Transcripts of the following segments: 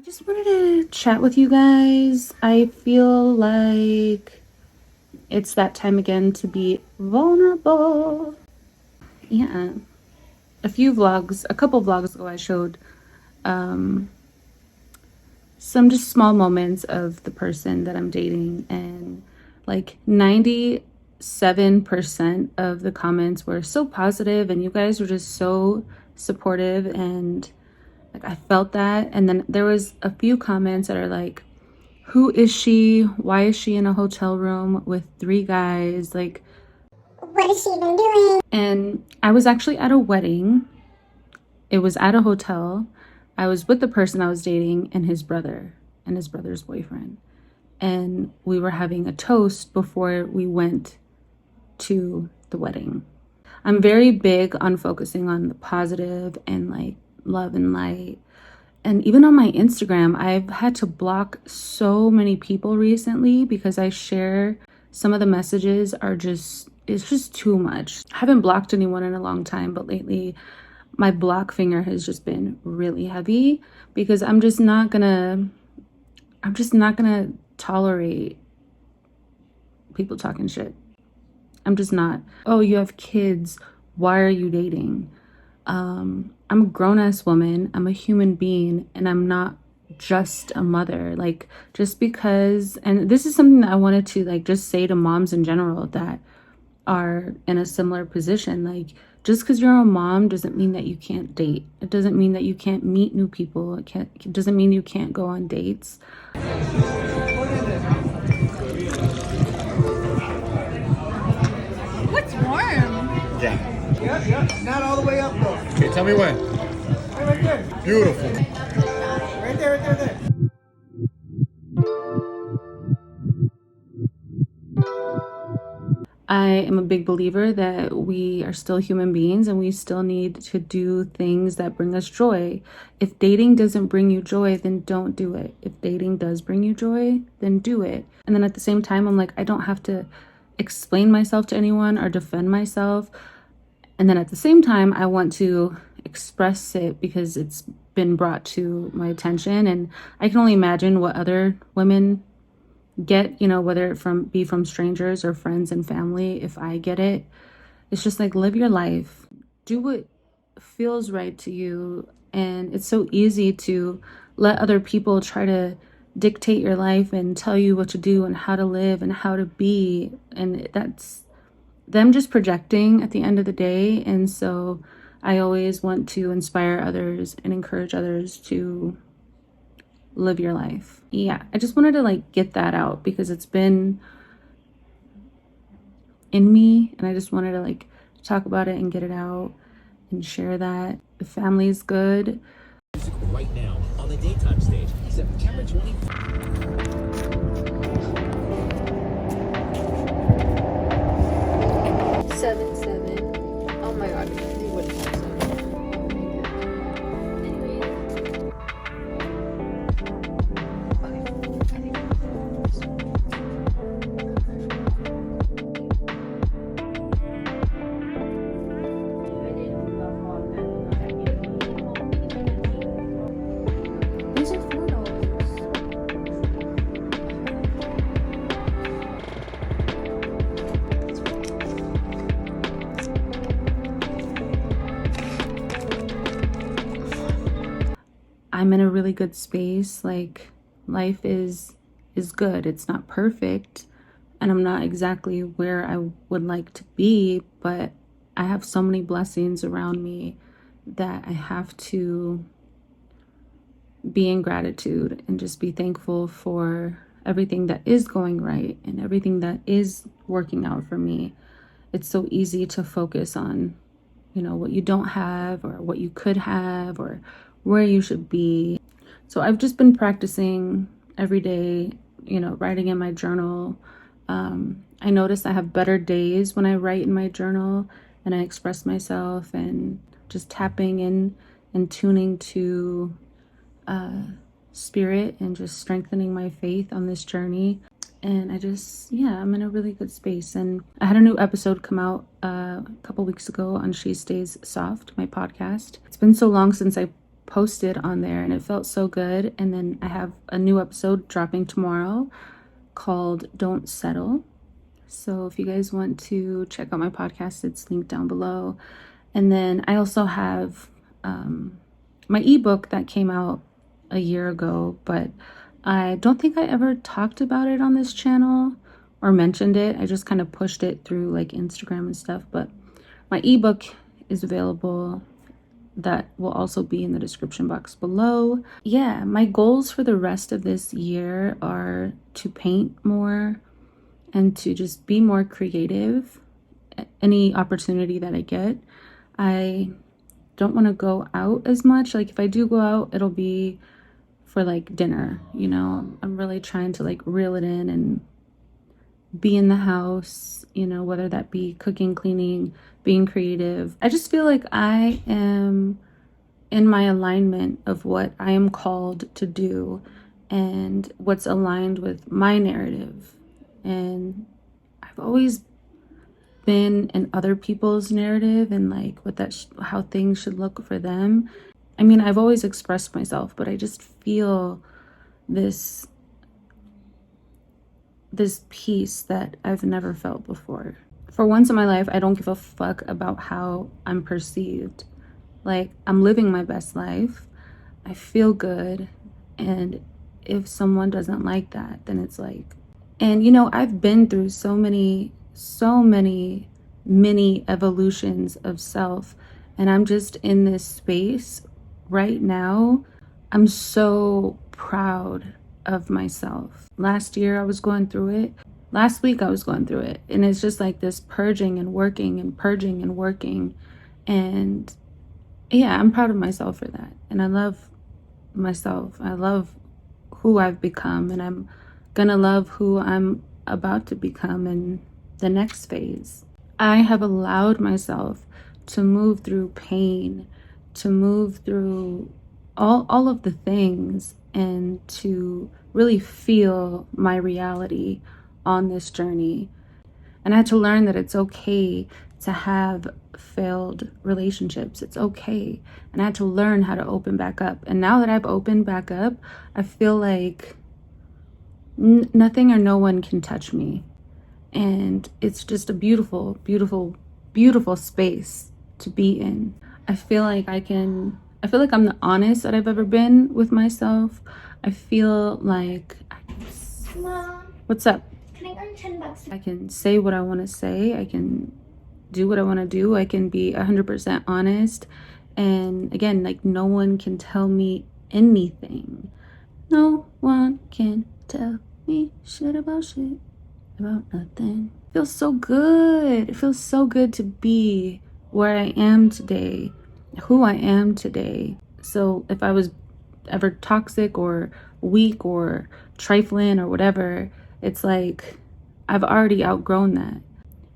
Just wanted to chat with you guys. I feel like it's that time again to be vulnerable. Yeah. A couple vlogs ago, I showed some just small moments of the person that I'm dating, and like 97% of the comments were so positive, and you guys were just so supportive, and like I felt that. And then there was a few comments that are like, who is she? Why is she in a hotel room with 3 guys? Like, what is she even doing? And I was actually at a wedding. It was at a hotel. I was with the person I was dating and his brother and his brother's boyfriend. And we were having a toast before we went to the wedding. I'm very big on focusing on the positive and like love and light. And even on my Instagram, I've had to block so many people recently because I share some of the messages it's just too much. I haven't blocked anyone in a long time, but lately my block finger has just been really heavy because I'm just not gonna tolerate people talking shit. I'm just not. Oh, you have kids. Why are you dating? I'm a grown-ass woman. I'm a human being, and I'm not just a mother. Like, just because, and this is something that I wanted to like just say to moms in general that are in a similar position. Like, just because you're a mom doesn't mean that you can't date. It doesn't mean that you can't meet new people. It doesn't mean you can't go on dates. What's warm? Yeah. Yep. Not all the way up though. Okay, tell me when. Right there. Beautiful. Right there. I am a big believer that we are still human beings and we still need to do things that bring us joy. If dating doesn't bring you joy, then don't do it. If dating does bring you joy, then do it. And then at the same time, I'm like, I don't have to explain myself to anyone or defend myself. And then at the same time, I want to express it because it's been brought to my attention. And I can only imagine what other women get, whether it be from strangers or friends and family. If I get it, it's just like, live your life. Do what feels right to you. And it's so easy to let other people try to dictate your life and tell you what to do and how to live and how to be. And that's them just projecting at the end of the day. And so I always want to inspire others and encourage others to live your life. Yeah, I just wanted to like get that out because it's been in me and I just wanted to like talk about it and get it out and share that. The family's good. Music right now on the daytime stage, September 24th. Oh my god, you wouldn't have 7. These are $4. I'm in a really good space. Like, life is good. It's not perfect and I'm not exactly where I would like to be, but I have so many blessings around me that I have to be in gratitude and just be thankful for everything that is going right and everything that is working out for me. It's so easy to focus on, what you don't have or what you could have or where you should be. So I've just been practicing every day, writing in my journal. I notice I have better days when I write in my journal and I express myself and just tapping in and tuning to spirit and just strengthening my faith on this journey. And I'm in a really good space. And I had a new episode come out a couple weeks ago on She Stays Soft, my podcast. It's been so long since I posted on there, and it felt so good. And then I have a new episode dropping tomorrow called Don't Settle. So if you guys want to check out my podcast, it's linked down below. And then I also have my ebook that came out a year ago, but I don't think I ever talked about it on this channel or mentioned it. I just kind of pushed it through like Instagram and stuff. But my ebook is available. That will also be in the description box below. Yeah, my goals for the rest of this year are to paint more and to just be more creative. Any opportunity that I get. I don't want to go out as much. Like if I do go out, it'll be for like dinner, you know. I'm really trying to like reel it in and be in the house, you know, whether that be cooking, cleaning, being creative. I just feel like I am in my alignment of what I am called to do and what's aligned with my narrative. And I've always been in other people's narrative and like what that how things should look for them. I mean, I've always expressed myself, but I just feel this peace that I've never felt before. For once in my life, I don't give a fuck about how I'm perceived. Like, I'm living my best life. I feel good. And if someone doesn't like that, then it's like, and you know, I've been through so many mini evolutions of self, and I'm just in this space right now. I'm so proud of myself. Last year I was going through it. Last week I was going through it. And it's just like this purging and working and purging and working. And yeah, I'm proud of myself for that. And I love myself. I love who I've become, and I'm gonna love who I'm about to become in the next phase. I have allowed myself to move through pain, to move through all of the things, and to really feel my reality on this journey. And I had to learn that it's okay to have failed relationships. It's okay. And I had to learn how to open back up. And now that I've opened back up, I feel like nothing or no one can touch me. And it's just a beautiful, beautiful, beautiful space to be in. I feel like I'm the honest that I've ever been with myself. I feel like Mom, what's up? can I earn $10? I can say what I want to say. I can do what I want to do. I can be 100% honest. And again, like, no one can tell me anything. No one can tell me shit about nothing. It feels so good. It feels so good to be where I am today, who I am today. So if I was ever toxic or weak or trifling or whatever, it's like I've already outgrown that.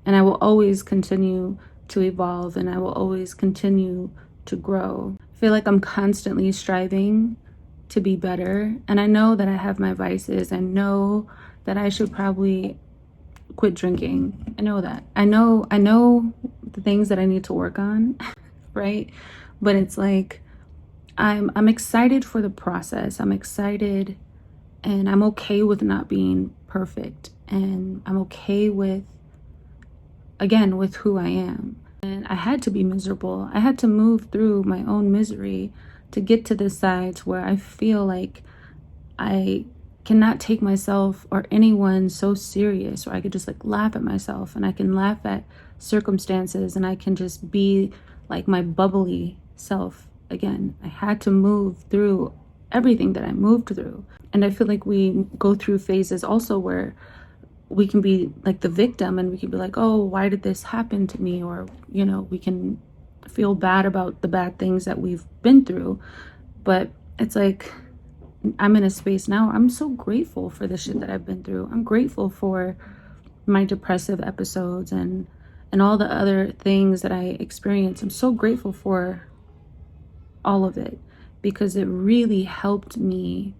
And I will always continue to evolve, and I will always continue to grow. I feel like I'm constantly striving to be better. And I know that I have my vices. I know that I should probably quit drinking. I know that. I know the things that I need to work on, right? But it's like I'm excited for the process. I'm excited, and I'm okay with not being perfect. And I'm okay with who I am. And I had to be miserable. I had to move through my own misery to get to this side where I feel like I cannot take myself or anyone so serious, or I could just like laugh at myself, and I can laugh at circumstances, and I can just be like my bubbly self again. I had to move through everything that I moved through. And I feel like we go through phases also where we can be like the victim, and we can be like, oh, why did this happen to me? Or, you know, we can feel bad about the bad things that we've been through. But it's like, I'm in a space now. I'm so grateful for the shit that I've been through. I'm grateful for my depressive episodes and all the other things that I experienced. I'm so grateful for all of it, because it really helped me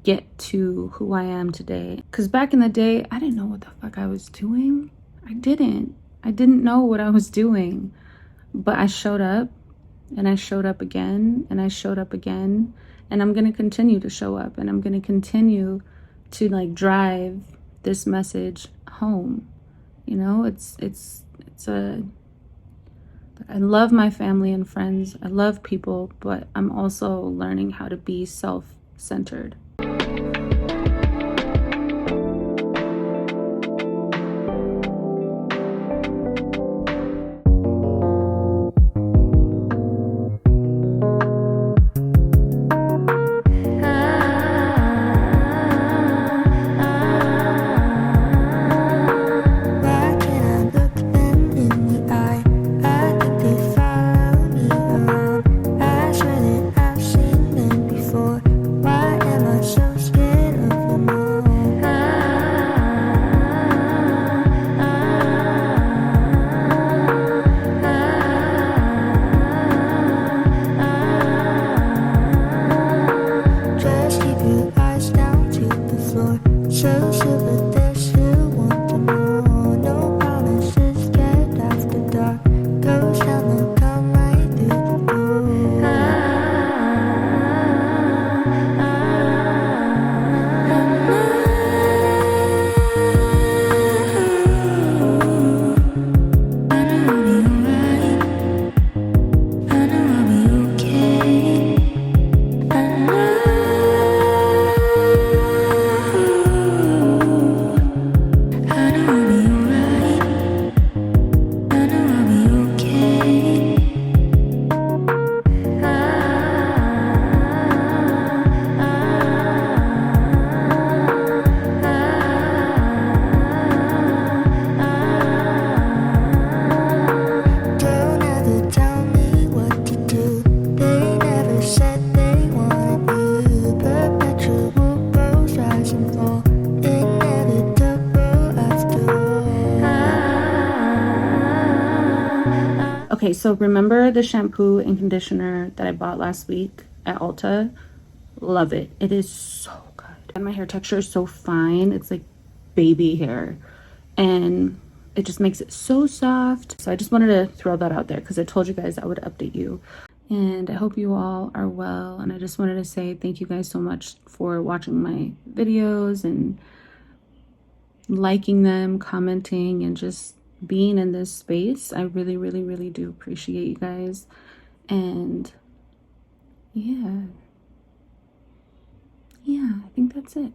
get to who I am today. Because back in the day, I didn't know what the fuck I was doing. I didn't know what I was doing, but I showed up, and I showed up again, and I showed up again, and I'm going to continue to show up, and I'm going to continue to like drive this message home. You know, it's a, I love my family and friends. I love people, but I'm also learning how to be self-centered. Okay, so remember the shampoo and conditioner that I bought last week at Ulta? Love it. It is so good. And my hair texture is so fine. It's like baby hair. And it just makes it so soft. So I just wanted to throw that out there because I told you guys I would update you. And I hope you all are well. And I just wanted to say thank you guys so much for watching my videos and liking them, commenting, and just being in this space. I really, really, really do appreciate you guys. And yeah, I think that's it.